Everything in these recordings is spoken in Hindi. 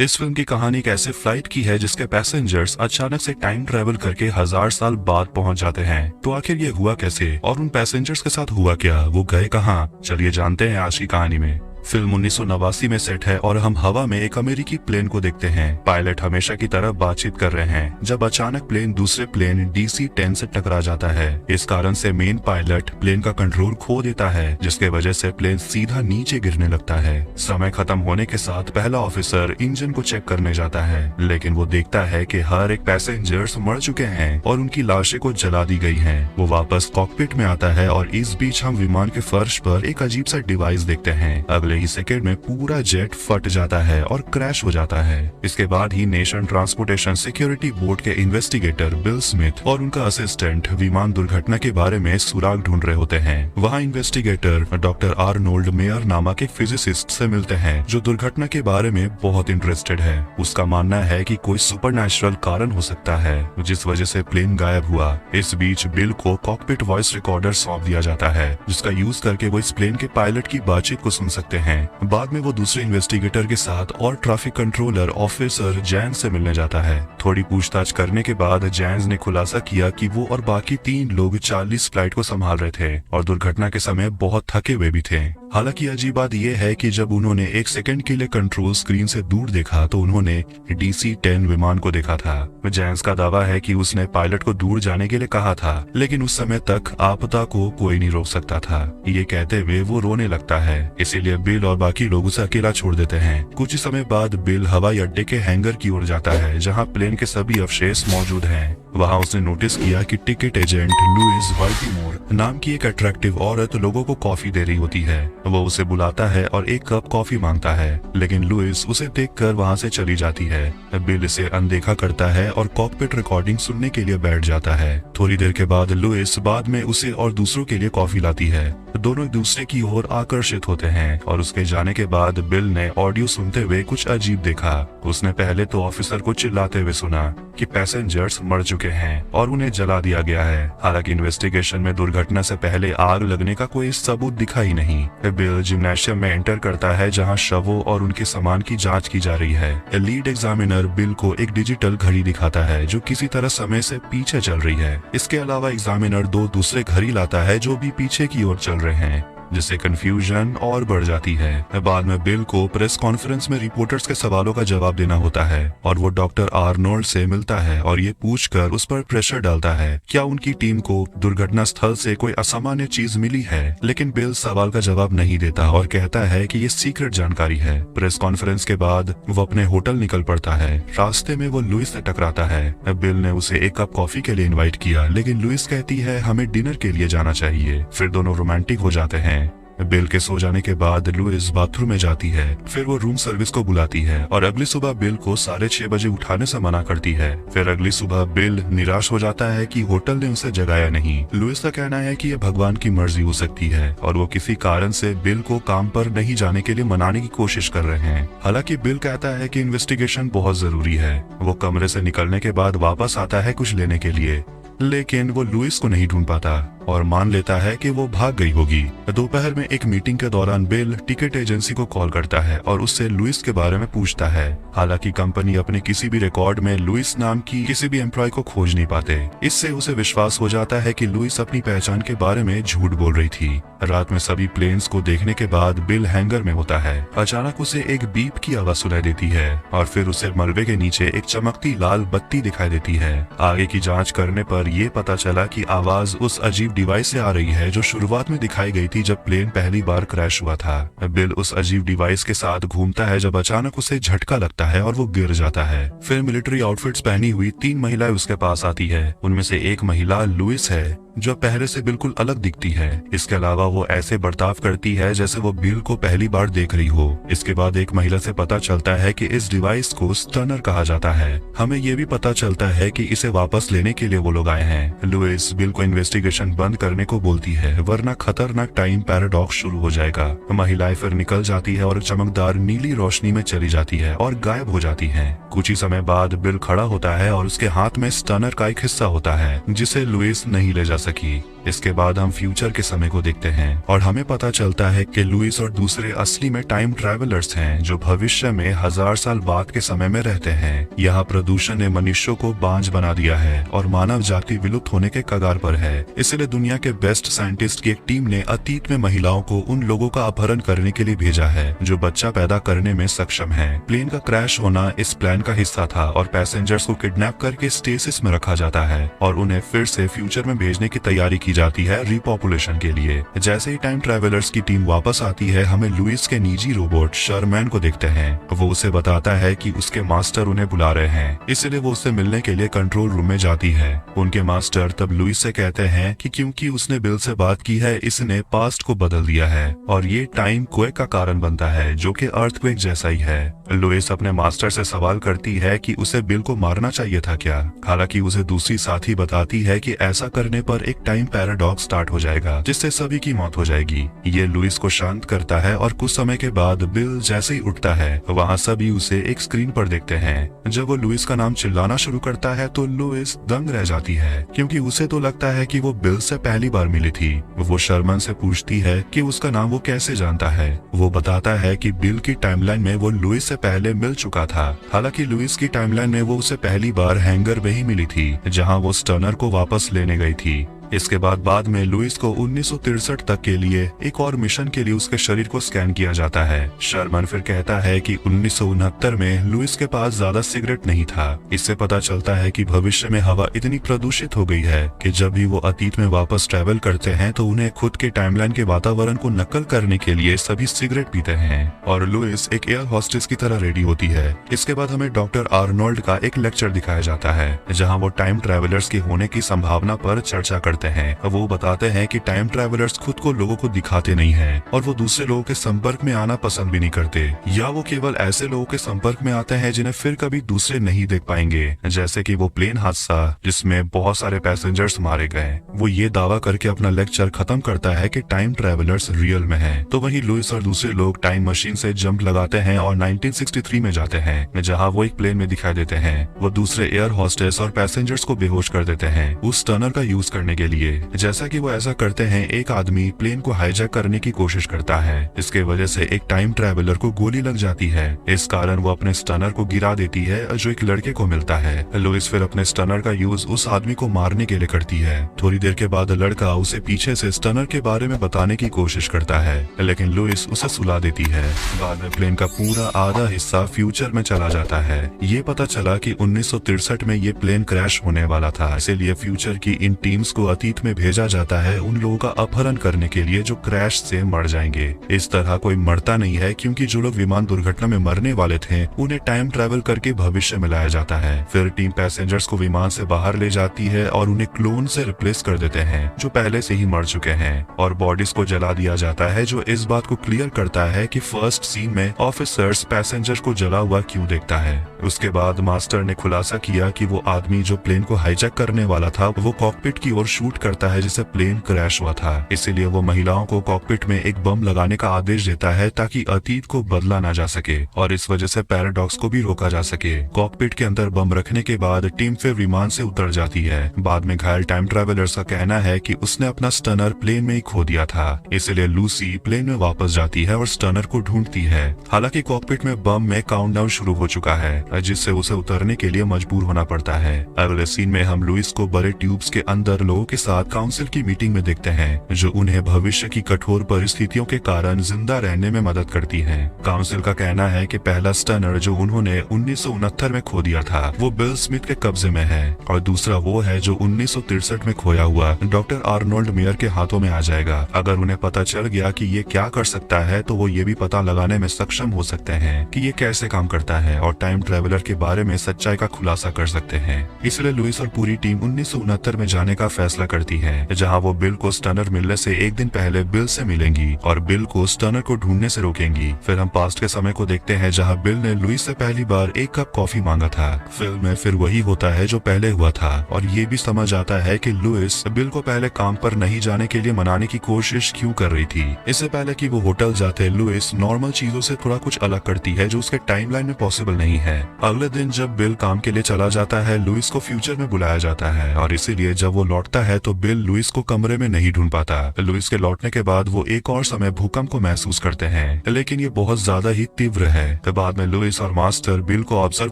इस फिल्म की कहानी एक ऐसे फ्लाइट की है जिसके पैसेंजर्स अचानक से टाइम ट्रेवल करके 1000 साल बाद पहुंच जाते हैं। तो आखिर ये हुआ कैसे और उन पैसेंजर्स के साथ हुआ क्या, वो गए कहां? चलिए जानते हैं आज की कहानी में। फिल्म 1989 में सेट है और हम हवा में एक अमेरिकी प्लेन को देखते हैं। पायलट हमेशा की तरह बातचीत कर रहे हैं जब अचानक प्लेन दूसरे प्लेन DC-10 से टकरा जाता है। इस कारण से मेन पायलट प्लेन का कंट्रोल खो देता है, जिसके वजह से प्लेन सीधा नीचे गिरने लगता है। समय खत्म होने के साथ पहला ऑफिसर इंजन को चेक करने जाता है, लेकिन वो देखता है कि हर एक पैसेंजर्स मर चुके हैं और उनकी लाशें को जला दी गई हैं। वो वापस कॉकपिट में आता है और इस बीच हम विमान के फर्श पर एक अजीब सा डिवाइस देखते हैं। अगले ही सेकेंड में पूरा जेट फट जाता है और क्रैश हो जाता है। इसके बाद ही नेशन ट्रांसपोर्टेशन सिक्योरिटी बोर्ड के इन्वेस्टिगेटर बिल स्मिथ और उनका असिस्टेंट विमान दुर्घटना के बारे में सुराग ढूंढ रहे होते हैं। वहाँ इन्वेस्टिगेटर डॉक्टर आर्नोल्ड मेयर नामक एक फिजिसिस्ट से मिलते हैं जो दुर्घटना के बारे में बहुत इंटरेस्टेड है। उसका मानना है कि कोई सुपरनैचुरल कारण हो सकता है जिस वजह से प्लेन गायब हुआ। इस बीच बिल को कॉकपिट वॉइस रिकॉर्डर सौंप दिया जाता है जिसका यूज करके वो इस प्लेन के पायलट की बातचीत को सुन सकते हैं। बाद में वो दूसरे इन्वेस्टिगेटर के साथ और ट्रैफिक कंट्रोलर ऑफिसर जैन से मिलने जाता है। थोड़ी पूछताछ करने के बाद जैन ने खुलासा किया कि वो और बाकी 3 लोग 40 फ्लाइट को संभाल रहे थे और दुर्घटना के समय बहुत थके हुए भी थे। हालांकि अजीब बात यह है कि जब उन्होंने एक सेकंड के लिए कंट्रोल स्क्रीन से दूर देखा तो उन्होंने DC-10 विमान को देखा था। जैन्स का दावा है कि उसने पायलट को दूर जाने के लिए कहा था, लेकिन उस समय तक आपदा को कोई नहीं रोक सकता था। ये कहते हुए वो रोने लगता है, इसीलिए बिल और बाकी लोग उसे अकेला छोड़ देते हैं। कुछ ही समय बाद बिल हवाई अड्डे के हैंगर की ओर जाता है जहाँ प्लेन के सभी अवशेष मौजूद हैं। वहाँ उसने नोटिस किया कि टिकट एजेंट लुइस वाल्टीमोर नाम की एक अट्रैक्टिव औरत लोगों को कॉफी दे रही होती है। वो उसे बुलाता है और एक कप कॉफी मांगता है, लेकिन लुइस उसे देखकर वहाँ से चली जाती है। बिल इसे अनदेखा करता है और कॉकपिट रिकॉर्डिंग सुनने के लिए बैठ जाता है। थोड़ी देर के बाद लुइस बाद में उसे और दूसरों के लिए कॉफी लाती है। दोनों एक दूसरे की ओर आकर्षित होते हैं और उसके जाने के बाद बिल ने ऑडियो सुनते हुए कुछ अजीब देखा। उसने पहले तो ऑफिसर को चिल्लाते हुए सुना कि पैसेंजर्स मर चुके हैं और उन्हें जला दिया गया है। हालांकि इन्वेस्टिगेशन में दुर्घटना से पहले आग लगने का कोई सबूत दिखा ही नहीं। बिल जिम्नाशियम में एंटर करता है जहां शवों और उनके सामान की जांच की जा रही है। लीड एग्जामिनर बिल को एक डिजिटल घड़ी दिखाता है जो किसी तरह समय से पीछे चल रही है। इसके अलावा एग्जामिनर 2 दूसरे घड़ी लाता है जो भी पीछे की ओर चल रहे हैं, जिससे कंफ्यूजन और बढ़ जाती है। बाद में बिल को प्रेस कॉन्फ्रेंस में रिपोर्टर्स के सवालों का जवाब देना होता है और वो डॉक्टर आर्नोल्ड से मिलता है और ये पूछकर उस पर प्रेशर डालता है क्या उनकी टीम को दुर्घटना स्थल से कोई असामान्य चीज मिली है। लेकिन बिल सवाल का जवाब नहीं देता और कहता है कि ये सीक्रेट जानकारी है। प्रेस कॉन्फ्रेंस के बाद वो अपने होटल निकल पड़ता है। रास्ते में वो लुइस से टकराता है। बिल ने उसे एक कप कॉफी के लिए इन्वाइट किया, लेकिन लुइस कहती है हमें डिनर के लिए जाना चाहिए। फिर दोनों रोमांटिक हो जाते हैं। बिल के सो जाने के बाद लुइस बाथरूम में जाती है। फिर वो रूम सर्विस को बुलाती है और अगली सुबह बिल को 6:30 बजे उठाने से मना करती है। फिर अगली सुबह बिल निराश हो जाता है कि होटल ने उसे जगाया नहीं। लुइस का कहना है कि यह भगवान की मर्जी हो सकती है और वो किसी कारण से बिल को काम पर नहीं जाने के लिए मनाने की कोशिश कर रहे हैं। हालांकि बिल कहता है कि इन्वेस्टिगेशन बहुत जरूरी है। वो कमरे से निकलने के बाद वापस आता है कुछ लेने के लिए, लेकिन वो लुइस को नहीं ढूंढ पाता और मान लेता है कि वो भाग गई होगी। दोपहर में एक मीटिंग के दौरान बिल टिकट एजेंसी को कॉल करता है और उससे लुइस के बारे में पूछता है। हालांकि कंपनी अपने किसी भी रिकॉर्ड में लुइस नाम की किसी भी एम्प्लॉय को खोज नहीं पाते। इससे उसे विश्वास हो जाता है कि लुइस अपनी पहचान के बारे में झूठ बोल रही थी। रात में सभी प्लेन्स को देखने के बाद बिल हैंगर में होता है। अचानक उसे एक बीप की आवाज सुनाई देती है और फिर उसे मलबे के नीचे एक चमकती लाल बत्ती दिखाई देती है। आगे की जाँच करने पर यह पता चला कि आवाज उस अजीब डिवाइस से आ रही है जो शुरुआत में दिखाई गई थी जब प्लेन पहली बार क्रैश हुआ था। बिल उस अजीब डिवाइस के साथ घूमता है जब अचानक उसे झटका लगता है और वो गिर जाता है। फिर मिलिट्री आउटफिट्स पहनी हुई 3 महिलाएं उसके पास आती है। उनमें से एक महिला लुइस है जो पहले से बिल्कुल अलग दिखती है। इसके अलावा वो ऐसे बर्ताव करती है जैसे वो बिल को पहली बार देख रही हो। इसके बाद एक महिला से पता चलता है कि इस डिवाइस को स्टनर कहा जाता है। हमें ये भी पता चलता है कि इसे वापस लेने के लिए वो लोग आए हैं। लुइस बिल को इन्वेस्टिगेशन बंद करने को बोलती है वरना खतरनाक टाइम पैराडॉक्स शुरू हो जाएगा। महिलाएं फिर निकल जाती है और चमकदार नीली रोशनी में चली जाती है और गायब हो जाती है। कुछ ही समय बाद बिल खड़ा होता है और उसके हाथ में स्टनर का एक हिस्सा होता है जिसे लुइस नहीं ले जा सकी। इसके बाद हम फ्यूचर के समय को देखते हैं और हमें पता चलता है कि लुइस और दूसरे असली में टाइम ट्रैवलर्स हैं जो भविष्य में 1000 साल बाद के समय में रहते हैं। यहाँ प्रदूषण ने मनुष्यों को बांझ बना दिया है और मानव जाति विलुप्त होने के कगार पर है। इसलिए दुनिया के बेस्ट साइंटिस्ट की एक टीम ने अतीत में महिलाओं को उन लोगों का अपहरण करने के लिए भेजा है जो बच्चा पैदा करने में सक्षम है। प्लेन का क्रैश होना इस प्लान का हिस्सा था और पैसेंजर्स को किडनैप करके स्टेसिस में रखा जाता है और उन्हें फिर से फ्यूचर में भेजने की तैयारी की जाती है रिपॉपुलेशन के लिए। जैसे ही टाइम ट्रैवलर्स की टीम वापस आती है, हमें लुइस के निजी रोबोट शर्मैन को देखते हैं। वो उसे बताता है कि उसके मास्टर उन्हें बुला रहे हैं, इसलिए वो उससे मिलने के लिए कंट्रोल रूम में जाती है। उनके मास्टर तब लुइस से कहते हैं कि क्योंकि उसने बिल से बात की है, इसने पास्ट को बदल दिया है और ये टाइम क्वेक का कारण बनता है जो कि अर्थक्वेक जैसा ही है। लुइस अपने मास्टर से सवाल करती है कि उसे बिल को मारना चाहिए था क्या। हालांकि उसे दूसरी साथी बताती है कि ऐसा करने पर एक टाइम पैराडॉक्स स्टार्ट हो जाएगा जिससे सभी की मौत हो जाएगी। ये लुइस को शांत करता है और कुछ समय के बाद बिल जैसे ही उठता है, वहाँ सभी उसे एक स्क्रीन पर देखते हैं। जब वो लुइस का नाम चिल्लाना शुरू करता है तो लुइस दंग रह जाती है क्योंकि उसे तो लगता है कि वो बिल से पहली बार मिली थी। वो शर्मन से पूछती है कि उसका नाम वो कैसे जानता है। वो बताता है कि बिल की टाइमलाइन में वो लुइस से पहले मिल चुका था। हालांकि लुइस की टाइमलाइन में वो उसे पहली बार हैंगर में ही मिली थी जहां वो स्टर्नर को वापस लेने गई थी। इसके बाद में लुइस को 1963 तक के लिए एक और मिशन के लिए उसके शरीर को स्कैन किया जाता है। शर्मन फिर कहता है कि 1969 में लुइस के पास ज्यादा सिगरेट नहीं था। इससे पता चलता है कि भविष्य में हवा इतनी प्रदूषित हो गई है कि जब भी वो अतीत में वापस ट्रैवल करते हैं तो उन्हें खुद के टाइमलाइन के वातावरण को नकल करने के लिए सभी सिगरेट पीते हैं और लुइस एक एयर हॉस्टेस की तरह रेडी होती है। इसके बाद हमें डॉक्टर आर्नोल्ड का एक लेक्चर दिखाया जाता है जहाँ वो टाइम ट्रैवलर्स के होने की संभावना पर चर्चा करते हैं। वो बताते हैं कि टाइम ट्रैवलर्स खुद को लोगों को दिखाते नहीं हैं और वो दूसरे लोगों के संपर्क में आना पसंद भी नहीं करते, या वो केवल ऐसे लोगों के संपर्क में आते हैं जिन्हें फिर कभी दूसरे नहीं देख पाएंगे, जैसे कि वो प्लेन हादसा जिसमें बहुत सारे पैसेंजर्स मारे गए। वो ये दावा करके अपना लेक्चर खत्म करता है कि टाइम ट्रैवलर्स रियल में हैं। तो वहीं लुइस और दूसरे लोग टाइम मशीन से जंप लगाते हैं और 1963 में जाते हैं जहाँ वो एक प्लेन में दिखाई देते हैं। वो दूसरे एयर हॉस्टेस और पैसेंजर्स को बेहोश कर देते हैं उस टनल का यूज करने के लिए। जैसा कि वो ऐसा करते हैं, एक आदमी प्लेन को हाईजैक करने की कोशिश करता है। इसके वजह से एक टाइम ट्रैवलर को गोली लग जाती है। इस कारण वो अपने स्टनर को गिरा देती है जो एक लड़के को मिलता है। लुइस फिर अपने स्टनर का यूज उस आदमी को मारने के लिए करती है। थोड़ी देर के बाद लड़का उसे पीछे से स्टनर के बारे में बताने की कोशिश करता है, लेकिन लुइस उसे सुला देती है। बाद में प्लेन का पूरा आधा हिस्सा फ्यूचर में चला जाता है। ये पता चला कि 1963 में ये प्लेन क्रैश होने वाला था, इसीलिए फ्यूचर की इन टीम्स को अतीत में भेजा जाता है उन लोगों का अपहरण करने के लिए जो क्रैश से मर जाएंगे। इस तरह कोई मरता नहीं है क्योंकि जो लोग विमान दुर्घटना में मरने वाले थे उन्हें टाइम ट्रैवल करके भविष्य में लाया जाता है। फिर टीम पैसेंजर्स को विमान से बाहर ले जाती है और उन्हें क्लोन से रिप्लेस कर देते हैं जो पहले से ही मर चुके हैं, और बॉडीज को जला दिया जाता है जो इस बात को क्लियर करता है कि फर्स्ट सीन में ऑफिसर्स पैसेंजर को जला हुआ क्यों देखता है। उसके बाद मास्टर ने खुलासा किया कि वो आदमी जो प्लेन को हाईजैक करने वाला था वो कॉकपिट की ओर शूट करता है जिसे प्लेन क्रैश हुआ था। इसीलिए वो महिलाओं को कॉकपिट में एक बम लगाने का आदेश देता है ताकि अतीत को बदला ना जा सके और इस वजह से पैराडॉक्स को भी रोका जा सके। कॉकपिट के अंदर बम रखने के बाद टीम फिर विमान से उतर जाती है। बाद में घायल टाइम ट्रैवलर्स का कहना है कि उसने अपना स्टनर प्लेन में ही खो दिया था, इसलिए लूसी प्लेन में वापस जाती है और स्टनर को ढूंढती है। हालांकि कॉकपिट में बम में काउंटडाउन शुरू हो चुका है जिससे उसे उतरने के लिए मजबूर होना पड़ता है। अगले सीन में हम लुइस को बड़े ट्यूब्स के अंदर लोगों के साथ काउंसिल की मीटिंग में देखते हैं जो उन्हें भविष्य की कठोर परिस्थितियों के कारण जिंदा रहने में मदद करती है। काउंसिल का कहना है कि पहला स्टनर जो उन्होंने 1969 में खो दिया था वो बिल स्मिथ के कब्जे में है और दूसरा वो है जो 1963 में खोया हुआ डॉक्टर आर्नोल्ड मेयर के हाथों में आ जाएगा। अगर उन्हें पता चल गया कि ये क्या कर सकता है तो वो ये भी पता लगाने में सक्षम हो सकते हैं कि ये कैसे काम करता है और टाइम ट्रैवलर के बारे में सच्चाई का खुलासा कर सकते हैं। इसलिए लुइस और पूरी टीम 1969 में जाने का फैसला करती है जहाँ वो बिल को स्टनर मिलने से एक दिन पहले बिल से मिलेंगी और बिल को स्टनर को ढूंढने से रोकेंगी। फिर हम पास्ट के समय को देखते हैं जहाँ बिल ने लुइस से पहली बार एक कप कॉफी मांगा था। फिल्म में फिर वही होता है जो पहले हुआ था और ये भी समझ आता है कि लुइस बिल को पहले काम पर नहीं जाने के लिए मनाने की कोशिश क्यों कर रही थी। इससे पहले कि वो होटल जाते लुइस नॉर्मल चीजों से थोड़ा कुछ अलग करती है जो उसके टाइमलाइन में पॉसिबल नहीं है। अगले दिन जब बिल काम के लिए चला जाता है लुइस को फ्यूचर में बुलाया जाता है और इसीलिए जब वो लौटता है है तो बिल लुइस को कमरे में नहीं ढूंढ पाता। लुइस के लौटने के बाद वो एक और समय भूकंप को महसूस करते हैं, लेकिन ये बहुत ज्यादा ही तीव्र है। बाद में लुइस और मास्टर बिल को ऑब्जर्व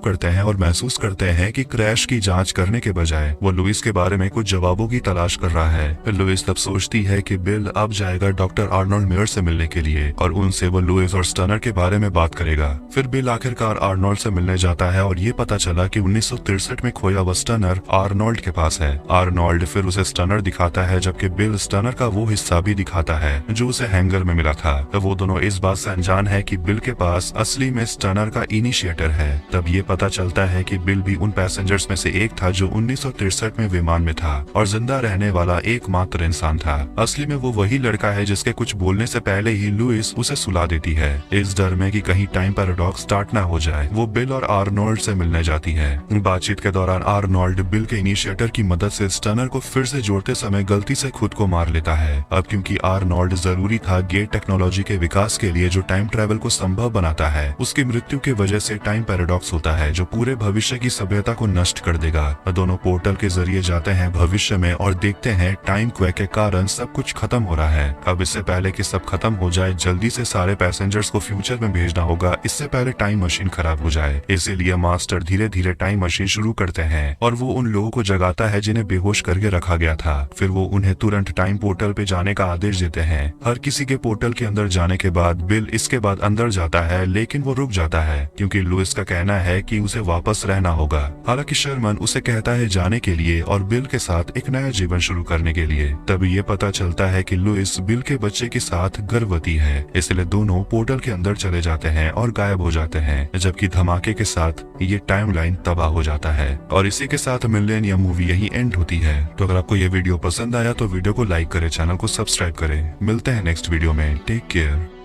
करते हैं और महसूस करते हैं कि क्रैश की जांच करने के बजाय वो लुइस के बारे में कुछ जवाबों की तलाश कर रहा है। लुइस तब सोचती है कि बिल अब जाएगा डॉक्टर आर्नोल्ड मेयर से मिलने के लिए और उनसे वो लुइस और स्टनर के बारे में बात करेगा। फिर बिल आखिरकार आर्नोल्ड से मिलने जाता है और ये पता चला कि 1963 में खोया हुआ स्टनर आर्नोल्ड के पास है। आर्नोल्ड फिर उसे स्टनर दिखाता है, जबकि बिल स्टनर का वो हिस्सा भी दिखाता है जो उसे हैंगर में मिला था। तब वो दोनों इस बात से अनजान है कि बिल के पास असली में स्टनर का इनिशिएटर है। तब ये पता चलता है कि बिल भी उन पैसेंजर्स में से एक था जो 1963 में विमान में था और जिंदा रहने वाला एकमात्र इंसान था। असली में वो वही लड़का है जिसके कुछ बोलने से पहले ही लुइस उसे सुला देती है। इस डर में कि कहीं टाइम पैराडॉक्स स्टार्ट ना हो जाए, वो बिल और आर्नोल्ड से मिलने जाती है। बातचीत के दौरान आर्नोल्ड बिल के इनिशिएटर की मदद से स्टनर को फिर से जोड़ते समय गलती से खुद को मार लेता है। अब क्योंकि आर्नोल्ड जरूरी था गेट टेक्नोलॉजी के विकास के लिए जो टाइम ट्रेवल को संभव बनाता है, उसकी मृत्यु की वजह से टाइम पैराडॉक्स होता है जो पूरे भविष्य की सभ्यता को नष्ट कर देगा। दोनों पोर्टल के जरिए जाते हैं भविष्य में और देखते हैं टाइम क्वेक के कारण सब कुछ खत्म हो रहा है। अब इससे पहले कि सब खत्म हो जाए, जल्दी से सारे पैसेंजर्स को फ्यूचर में भेजना होगा, इससे पहले टाइम मशीन खराब हो जाए। इसीलिए मास्टर धीरे धीरे टाइम मशीन शुरू करते हैं और वो उन लोगों को जगाता है जिन्हें बेहोश करके रखा गया था। फिर वो उन्हें तुरंत टाइम पोर्टल पे जाने का आदेश देते हैं। हर किसी के पोर्टल के अंदर जाने के बाद बिल इसके बाद अंदर जाता है, लेकिन वो रुक जाता है क्योंकि लुइस का कहना है कि उसे वापस रहना होगा। हालांकि शर्मन उसे कहता है जाने के लिए और बिल के साथ एक नया जीवन शुरू करने के लिए। तभी ये पता चलता है कि लुइस बिल के बच्चे के साथ गर्भवती है, इसलिए दोनों पोर्टल के अंदर चले जाते हैं और गायब हो जाते हैं, जबकि धमाके के साथ ये टाइमलाइन तबाह हो जाता है। और इसी के साथ मिलेनियम मूवी यही एंड होती है। तो अगर आपको ये वीडियो पसंद आया तो वीडियो को लाइक करें, चैनल को सब्सक्राइब करें। मिलते हैं नेक्स्ट वीडियो में। Take care.